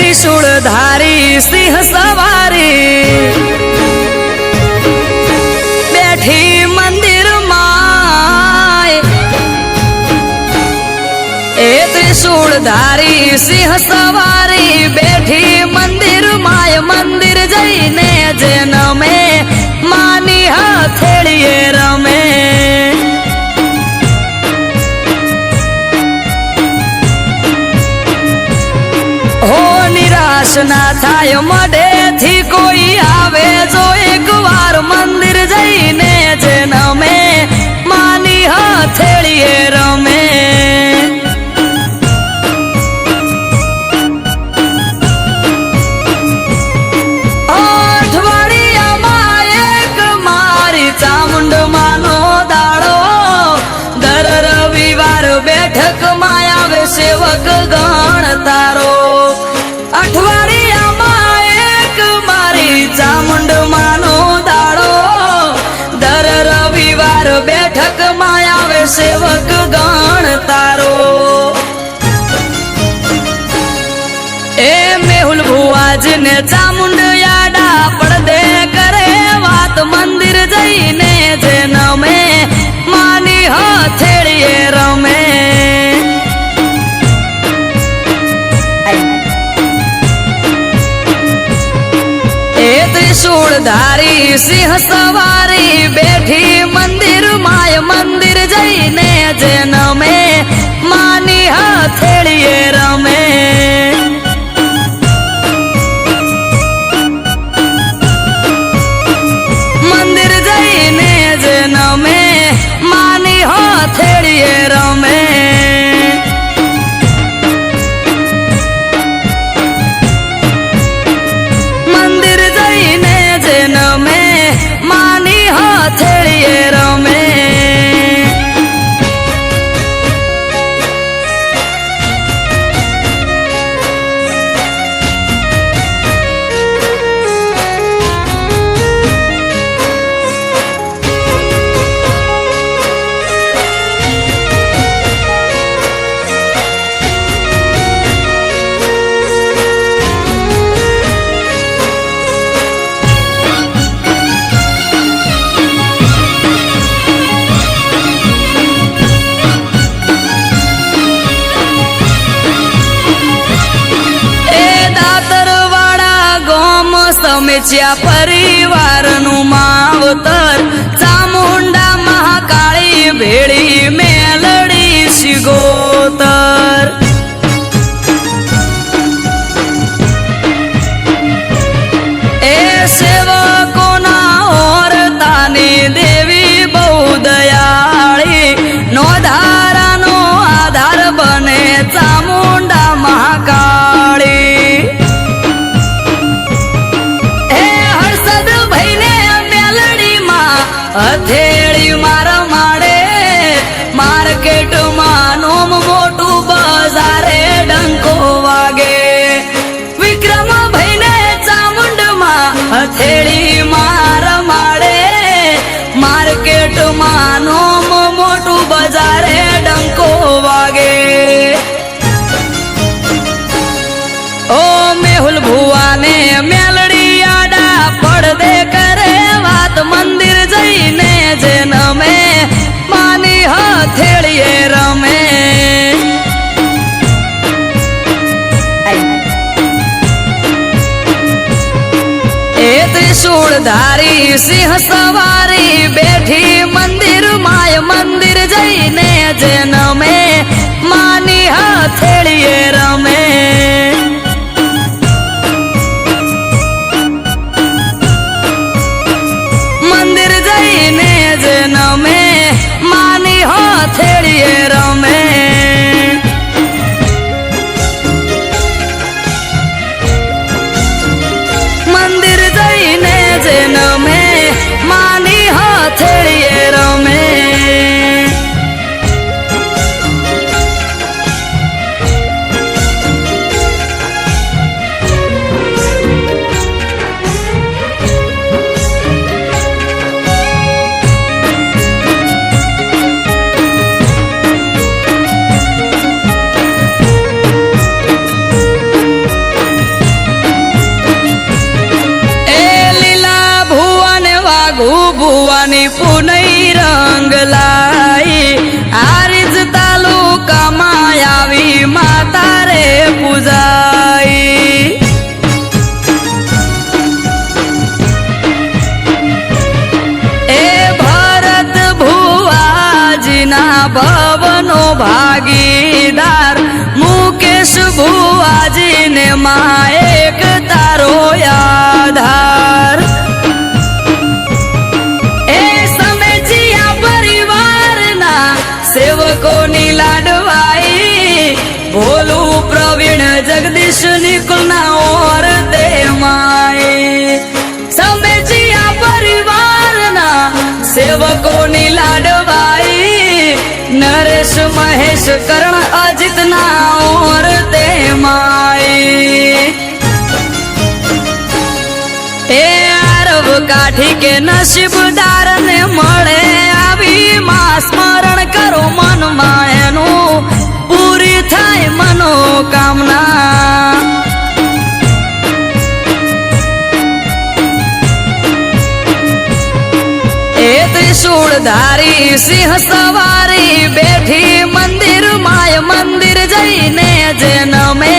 त्रिशूलधारी सिंह सवारी बैठी मंदिर माय। ए त्रिशूलधारी सिंह सवारी बैठी मंदिर माय। मंदिर जईने जेन में मानी हथेलिए रमे। हो निराश ना थाय मडे थी कोई आवे जो एक बार मंदिर जईने जेन में मानी हथेलिए रमे। चामुंड मानो दाड़ो दर रविवार बैठक माया वे सेवक गण तारो। अठवाडिया एक मारी चामुंड मानो दाड़ो दर रविवार बैठक माया वे सेवक गण तारो। ए मेहुल भुआज ने चामुंड याडा पड़दे करे वात। मंदिर जईने जेन में मानी हथेलिए रमे। ए त्रिशूलधारी सिंह सवारी बैठी मंदिर माय। मंदिर जईने जेन में मानी हथेलिए रमे। में मानी हथेलिए रमे। मंदिर जईने जेन में मानी हथेलिए रमे। समेच्या परिवार नु मावतर चामुंडा महाकाळी भेड़ी मेलडी शिगोतर। ए सेवको ना और तानी देवी बहु दयाळी। नो धारा नो आधार बने चामुंडा महाकाळी। हथेली मार माडे मार्केट मानोम मोटू बाजारे डंको वागे। विक्रम भईने चामुंड मा हथेली मार माडे मार्केट मानोम मोटू बाजारे डंको वागे। ओ मेहुल भुआ ने मेलडी आडा पड़दे करे वात। मंदिर जईने जेन में मानी हथेलिए रमे। ए त्रिशूलधारी सिंह सवारी बैठी मंदिर माय। मंदिर जईने जेन में मानी हथेलिए रमे। मंदिर जईने जेन में मानी हथेलिए रमे। मंदिर जईने जेन में मानी हथेलिए रमे। ભુવાની પુનઈ રંગ લાઈ આરીજ તાલુકામાં આવી માતા રે પૂજાઈ એ ભરત ભુવાજીના ભવનો ભાગીદાર મુકેશ ભુવાજીને માં એક તારો આધાર એ સમેચિયા પરિવારના સેવકોની લાડવાઈ ભોલું પ્રવીણ જગદીશ નિકુલના ઓર તે માય સમેચિયા પરિવારના સેવકોની લાડવાઈ નરેશ મહેશ કરણ અજિતના ઓર તે માય એ આરવ કાઠી કે નસીબદાર ને મળે આવી માં સ્મરણ કરો મનમાં એનું પૂરી થાય મનોકામના એ ત્રિશૂળધારી સિંહ સવારી બેઠી મંદિર માય મંદિર જઈને જે નમે